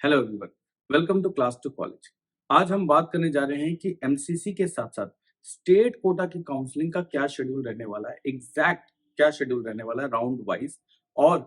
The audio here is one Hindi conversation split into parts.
Hello everyone, welcome to class to college. आज हम बात करने जा रहे हैं कि एमसीसी के साथ साथ स्टेट कोटा की काउंसलिंग का क्या शेड्यूल रहने वाला है, एग्जैक्ट क्या शेड्यूल रहने वाला है राउंड वाइज, और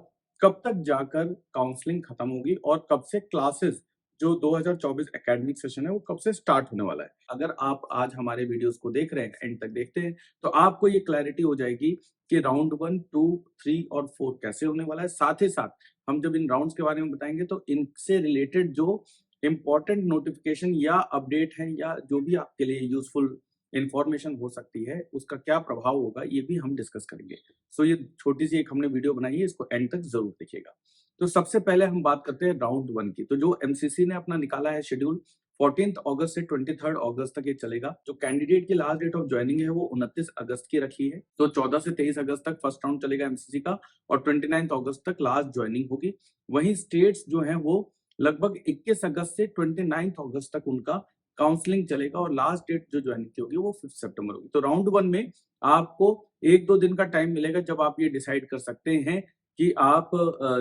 कब तक जाकर काउंसलिंग खत्म होगी और कब से क्लासेस जो 2024 एकेडमिक सेशन है वो कब से स्टार्ट होने वाला है। अगर आप आज हमारे वीडियोस को देख रहे हैं, एंड तक देखते हैं, तो आपको ये क्लैरिटी हो जाएगी कि राउंड 1, 2, 3 और 4 कैसे होने वाला है। साथ ही साथ हम जब इन राउंड्स के बारे में बताएंगे तो इनसे रिलेटेड जो इम्पोर्टेंट नोटिफिकेशन या अपडेट है या जो भी आपके लिए यूजफुल इंफॉर्मेशन हो सकती है उसका क्या प्रभाव होगा ये भी हम डिस्कस करेंगे। सो ये छोटी सी एक हमने वीडियो बनाई है, इसको एंड तक जरूर देखिएगा। तो सबसे पहले हम बात करते हैं राउंड 1 की। तो जो एमसीसी ने अपना निकाला है शेड्यूल, 14 अगस्त से 23 अगस्त तक ये चलेगा। जो कैंडिडेट की लास्ट डेट ऑफ ज्वाइनिंग है वो 29 अगस्त की रखी है। तो 14 से 23 अगस्त तक फर्स्ट राउंड चलेगा एमसीसी का और 29 अगस्त तक लास्ट ज्वाइनिंग होगी। वहीं स्टेट्स जो हैं वो लगभग 21 अगस्त से 29 अगस्त तक उनका काउंसलिंग चलेगा और लास्ट डेट जो ज्वाइनिंग की होगी वो 5 सितंबर होगी। तो राउंड 1 में आपको 1-2 दिन का टाइम मिलेगा जब आप ये डिसाइड कर सकते हैं कि आप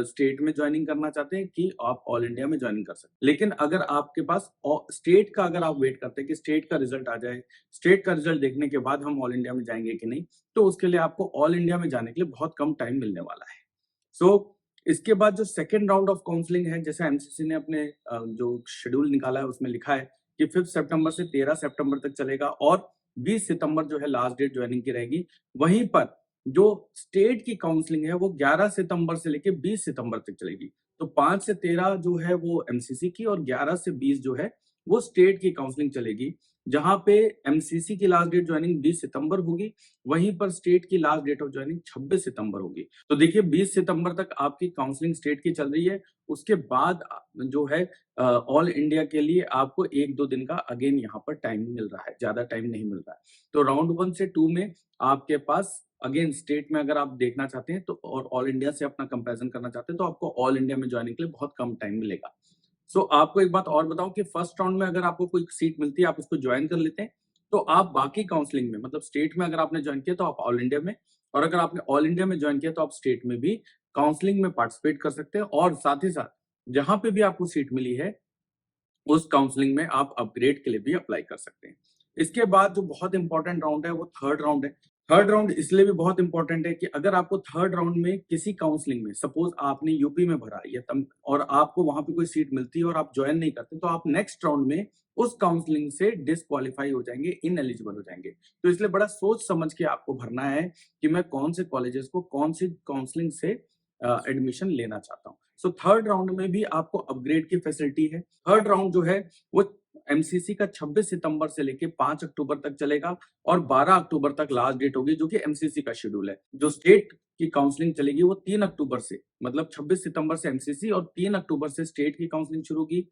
स्टेट में ज्वाइनिंग करना चाहते हैं कि आप ऑल इंडिया में ज्वाइनिंग कर सकते हैं। लेकिन अगर आपके पास स्टेट का, अगर आप वेट करते हैं कि स्टेट का रिजल्ट आ जाए, स्टेट का रिजल्ट देखने के बाद हम ऑल इंडिया में जाएंगे कि नहीं, तो उसके लिए आपको ऑल इंडिया में जाने के लिए बहुत कम टाइम मिलने वाला है। सो इसके बाद जो सेकेंड राउंड ऑफ काउंसलिंग है, जैसे एमसीसी ने अपने जो शेड्यूल निकाला है उसमें लिखा है कि 5 सितंबर से 13 सितंबर तक चलेगा और 20 सितंबर जो है लास्ट डेट ज्वाइनिंग की रहेगी। वहीं पर जो स्टेट की काउंसलिंग है वो 11 सितंबर से लेके 20 सितंबर तक चलेगी। तो 5 से 13 जो है वो एमसीसी की और 11 से 20 जो है वो स्टेट की काउंसलिंग चलेगी, जहां पे एमसीसी की लास्ट डेट ज्वाइनिंग 20 सितंबर होगी, वहीं पर स्टेट की लास्ट डेट ऑफ ज्वाइनिंग 26 सितंबर होगी। तो देखिए 20 सितंबर तक आपकी काउंसलिंग स्टेट की चल रही है। उसके बाद जो है ऑल इंडिया के लिए आपको 1-2 दिन का अगेन यहाँ पर टाइम मिल रहा है, ज्यादा टाइम नहीं मिल रहा है। तो राउंड 1 से 2 में आपके पास अगेन स्टेट में अगर आप देखना चाहते हैं तो और ऑल इंडिया से अपना कंपैरिजन करना चाहते हैं तो आपको ऑल इंडिया में ज्वाइनिंग के लिए बहुत कम टाइम मिलेगा। सो आपको एक बात और बताऊं कि फर्स्ट राउंड में अगर आपको कोई सीट मिलती है, आप उसको ज्वाइन कर लेते हैं, तो आप बाकी काउंसलिंग में, मतलब स्टेट में अगर आपने ज्वाइन किया तो आप ऑल इंडिया में, और अगर आपने ऑल इंडिया में ज्वाइन किया तो आप स्टेट में भी काउंसलिंग में पार्टिसिपेट कर सकते हैं। और साथ ही साथ जहां पे भी आपको सीट मिली है उस काउंसलिंग में आप अपग्रेड के लिए भी अप्लाई कर सकते हैं। इसके बाद जो बहुत इंपॉर्टेंट राउंड है वो थर्ड राउंड है। थर्ड राउंड इसलिए भी बहुत इंपॉर्टेंट है कि अगर आपको थर्ड राउंड में किसी काउंसलिंग में, सपोज आपने यूपी में भरा या और आपको वहां पे कोई सीट मिलती है और आप ज्वाइन नहीं करते, तो आप नेक्स्ट राउंड में उस काउंसलिंग से डिसक्वालीफाई हो जाएंगे, इनएलिजिबल हो जाएंगे। तो इसलिए बड़ा सोच समझ के आपको भरना है कि मैं कौन से कॉलेजेस को कौन सी काउंसलिंग से एडमिशन लेना चाहता हूँ। सो थर्ड राउंड में भी आपको अपग्रेड की फैसिलिटी है। थर्ड राउंड जो है वो एमसीसी का 26 सितंबर से लेके 5 अक्टूबर तक चलेगा और 12 अक्टूबर तक लास्ट डेट होगी, जो कि एमसीसी का शेड्यूल है। जो स्टेट की काउंसलिंग चलेगी वो 3 अक्टूबर से, मतलब 26 सितंबर से एमसीसी और 3 अक्टूबर से स्टेट की काउंसलिंग शुरू होगी।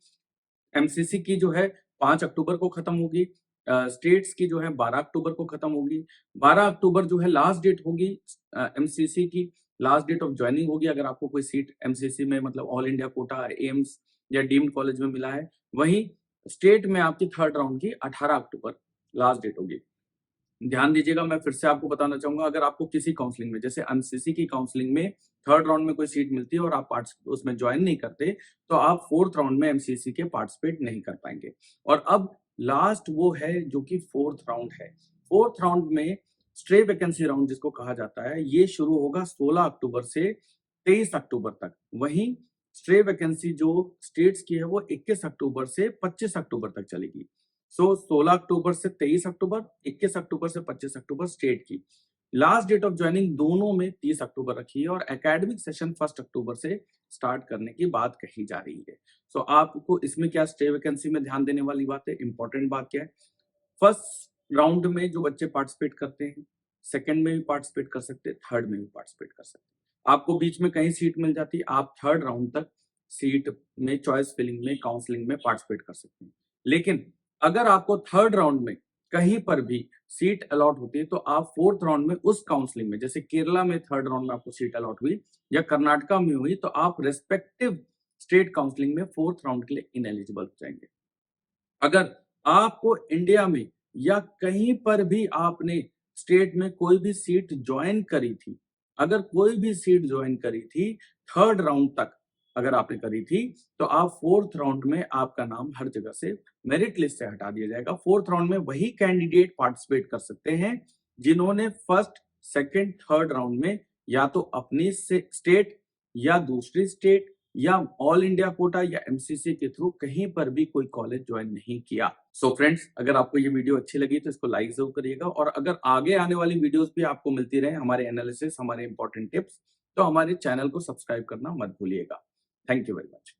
एमसीसी की जो है 5 अक्टूबर को खत्म होगी, स्टेट्स की जो है 12 अक्टूबर को खत्म होगी। 12 अक्टूबर जो है लास्ट डेट होगी एमसीसी की, लास्ट डेट ऑफ ज्वाइनिंग होगी अगर आपको कोई सीट एमसीसी में, मतलब ऑल इंडिया कोटा, एम्स या डीम्ड कॉलेज में मिला है। वहीं स्टेट में आपकी थर्ड राउंड की 18 अक्टूबर लास्ट डेट होगी। ध्यान दीजिएगा, मैं फिर से आपको बताना चाहूंगा, अगर आपको किसी काउंसलिंग में, जैसे एमसीसी की काउंसलिंग में थर्ड राउंड में कोई सीट मिलती है और आप उसमें ज्वाइन नहीं करते, तो आप फोर्थ राउंड में एमसीसी के पार्टिसिपेट नहीं कर पाएंगे। और अब लास्ट वो है जो कि फोर्थ राउंड है। फोर्थ राउंड में स्ट्रे वैकेंसी राउंड जिसको कहा जाता है, ये शुरू होगा 16 अक्टूबर से 23 अक्टूबर तक। वहीं स्ट्रे वैकेंसी जो स्टेट्स की है वो 21 अक्टूबर से 25 अक्टूबर तक चलेगी। सो 16 अक्टूबर से 23 अक्टूबर, 21 अक्टूबर से 25 अक्टूबर स्टेट की। लास्ट डेट ऑफ ज्वाइनिंग दोनों में 30 अक्टूबर रखी है और एकेडमिक सेशन 1 अक्टूबर से स्टार्ट करने की बात कही जा रही है। सो आपको इसमें क्या स्टे वैकेंसी में ध्यान देने वाली बात है, इंपॉर्टेंट बात क्या है, फर्स्ट राउंड में जो बच्चे पार्टिसिपेट करते हैं, सेकंड में भी पार्टिसिपेट कर सकते हैं, थर्ड में भी पार्टिसिपेट कर सकते हैं। आपको बीच में कहीं सीट मिल जाती है, आप थर्ड राउंड तक सीट में, चॉइस फिलिंग में, काउंसलिंग में पार्टिसिपेट कर सकते हैं। लेकिन अगर आपको थर्ड राउंड में कहीं पर भी सीट अलॉट होती है तो आप फोर्थ राउंड में उस काउंसलिंग में, जैसे केरला में थर्ड राउंड में आपको सीट अलॉट हुई या कर्नाटका में हुई, तो आप रेस्पेक्टिव स्टेट काउंसलिंग में फोर्थ राउंड के लिए इनएलिजिबल हो जाएंगे। अगर आपको इंडिया में या कहीं पर भी आपने स्टेट में कोई भी सीट ज्वाइन करी थी, अगर कोई भी सीट ज्वाइन करी थी थर्ड राउंड तक, अगर आपने करी थी तो आप फोर्थ राउंड में आपका नाम हर जगह से मेरिट लिस्ट से हटा दिया जाएगा। फोर्थ राउंड में वही कैंडिडेट पार्टिसिपेट कर सकते हैं जिन्होंने फर्स्ट, सेकंड, थर्ड राउंड में या तो अपनी स्टेट या दूसरी स्टेट या ऑल इंडिया कोटा या एमसीसी के थ्रू कहीं पर भी कोई कॉलेज ज्वाइन नहीं किया। सो फ्रेंड्स, अगर आपको ये वीडियो अच्छी लगी तो इसको लाइक जरूर करिएगा, और अगर आगे आने वाली वीडियोस भी आपको मिलती रहे, हमारे एनालिसिस, हमारे इंपॉर्टेंट टिप्स, तो हमारे चैनल को सब्सक्राइब करना मत भूलिएगा। Thank you very much.